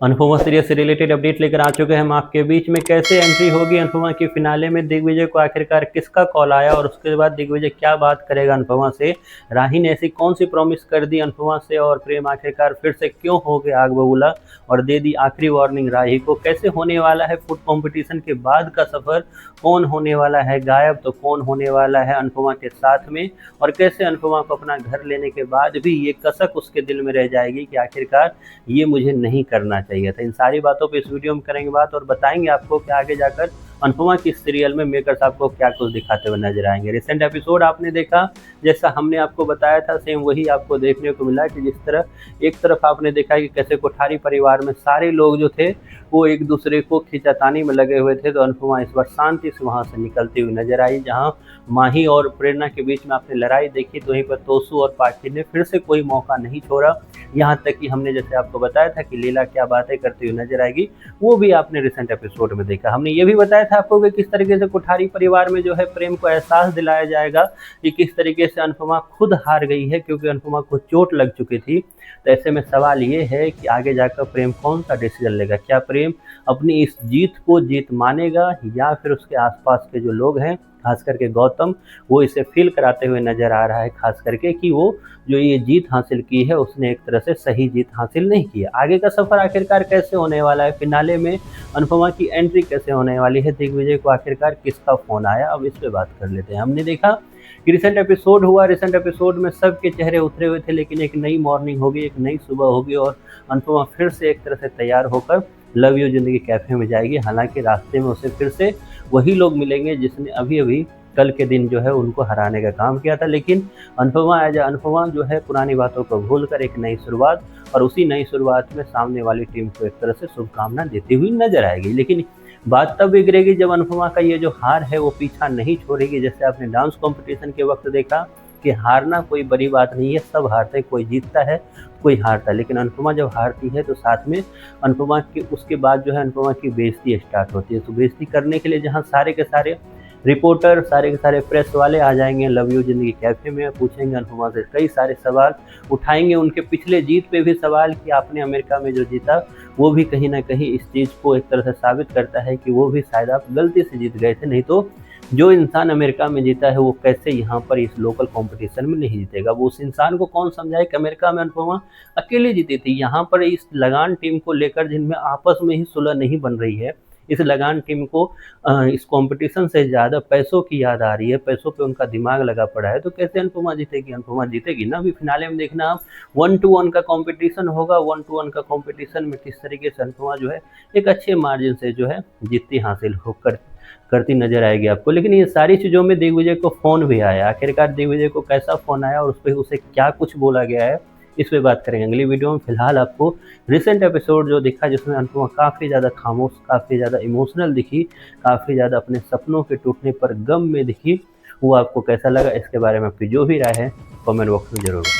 Anupama series से related update लेकर आ चुके हैं हम आपके बीच में। कैसे एंट्री होगी अनुपमा की फिनाले में, दिग्विजय को आखिरकार किसका कॉल आया और उसके बाद दिग्विजय क्या बात करेगा अनुपमा से, राही ने ऐसी कौन सी प्रॉमिस कर दी अनुपमा से और प्रेम आखिरकार फिर से क्यों हो गया आग बबूला और दे दी आखिरी वार्निंग राही को। कैसे होने वाला है फूड कॉम्पिटिशन के बाद का सफर, कौन होने वाला है गायब तो कौन होने वाला है अनुपमा के साथ में, और कैसे अनुपमा को अपना घर लेने के बाद भी ये कसक उसके दिल में रह जाएगी कि आखिरकार ये मुझे नहीं करना चाहिए था। इन सारी बातों पे इस वीडियो में करेंगे बात और बताएंगे आपको कि आगे जाकर अनुपमा की सीरियल में मेकर्स आपको क्या कुछ दिखाते हुए नजर आएंगे। रिसेंट एपिसोड आपने देखा, जैसा हमने आपको बताया था सेम वही आपको देखने को मिला कि जिस तरह एक तरफ आपने देखा कि कैसे कोठारी परिवार में सारे लोग जो थे वो एक दूसरे को खींचातानी में लगे हुए थे, तो अनुपमा इस बार शांति से वहां से निकलती हुई नजर आई। जहां माही और प्रेरणा के बीच में आपने लड़ाई देखी, तो वहीं पर तोसू और पाखी ने फिर से कोई मौका नहीं छोड़ा। यहाँ तक कि हमने जैसे आपको बताया था कि लीला क्या बातें करती हुई नजर आएगी, वो भी आपने रिसेंट एपिसोड में देखा। हमने ये भी बताया था आपको कि किस तरीके से कोठारी परिवार में जो है प्रेम को एहसास दिलाया जाएगा कि किस तरीके से अनुपमा खुद हार गई है, क्योंकि अनुपमा को चोट लग चुकी थी। तो ऐसे में सवाल ये है कि आगे जाकर प्रेम कौन सा डिसीजन लेगा, क्या प्रेम अपनी इस जीत को जीत मानेगा या फिर उसके आसपास के जो लोग हैं खास करके गौतम, वो इसे फील कराते हुए नजर आ रहा है खास करके कि वो जो ये जीत हासिल की है उसने एक तरह से सही जीत हासिल नहीं की है। आगे का सफर आखिरकार कैसे होने वाला है, फिनाले में अनुपमा की एंट्री कैसे होने वाली है, दिग्विजय को आखिरकार किसका फोन आया, अब इस पे बात कर लेते हैं। हमने देखा कि रिसेंट एपिसोड हुआ, रिसेंट एपिसोड में सबके चेहरे उतरे हुए थे, लेकिन एक नई मॉर्निंग होगी, एक नई सुबह होगी और अनुपमा फिर से एक तरह से तैयार होकर लव यू जिंदगी कैफे में जाएगी। हालांकि रास्ते में उसे फिर से वही लोग मिलेंगे जिसने अभी अभी कल के दिन जो है उनको हराने का काम किया था, लेकिन अनुपमा एज अनुपमा जो है पुरानी बातों को भूलकर एक नई शुरुआत, और उसी नई शुरुआत में सामने वाली टीम को एक तरह से शुभकामना देती हुई नजर आएगी। लेकिन बात तब बिगड़ेगी जब अनुपमा का ये जो हार है वो पीछा नहीं छोड़ेगी। जैसे आपने डांस कंपटीशन के वक्त देखा कि हारना कोई बड़ी बात नहीं है, सब हारते हैं, कोई जीतता है कोई हारता है, लेकिन अनुपमा जब हारती है तो साथ में अनुपमा के उसके बाद जो है अनुपमा की बेइज्जती स्टार्ट होती है। तो बेइज्जती करने के लिए जहाँ सारे के सारे रिपोर्टर, सारे के सारे प्रेस वाले आ जाएंगे लव यू जिंदगी कैफे में, पूछेंगे अनुपमा से कई सारे सवाल, उठाएंगे उनके पिछले जीत पे भी सवाल कि आपने अमेरिका में जो जीता वो भी कहीं ना कहीं इस चीज़ को एक तरह से साबित करता है कि वो भी शायद आप गलती से जीत गए थे, नहीं तो जो इंसान अमेरिका में जीता है वो कैसे यहाँ पर इस लोकल कंपटीशन में नहीं जीतेगा। वो उस इंसान को कौन समझाए कि अमेरिका में अनुपमा अकेले जीती थी, यहाँ पर इस लगान टीम को लेकर जिनमें आपस में ही सुलह नहीं बन रही है, इस लगान टीम को इस कंपटीशन से ज़्यादा पैसों की याद आ रही है, पैसों पे उनका दिमाग लगा पड़ा है, तो कैसे अनुपमा जीतेगी। अनुपमा जीतेगी ना। अभी फिनाले में देखना आप 1-to-1 का कंपटीशन होगा, 1-to-1 का कंपटीशन में किस तरीके से अनुपमा जो है एक अच्छे मार्जिन से जो है जीतती हासिल होकर करती नजर आएगी आपको। लेकिन ये सारी चीज़ों में दिग्विजय को फ़ोन भी आया, आखिरकार दिग्विजय को कैसा फ़ोन आया और उस पर उसे क्या कुछ बोला गया है, इस पे बात करेंगे अगली वीडियो में। फिलहाल आपको रिसेंट एपिसोड जो दिखा जिसमें अनुपमा काफ़ी ज़्यादा खामोश, काफ़ी ज़्यादा इमोशनल दिखी, काफ़ी ज़्यादा अपने सपनों के टूटने पर गम में दिखी, वो आपको कैसा लगा, इसके बारे में आपकी जो भी राय है कमेंट बॉक्स में जरूर बताएं।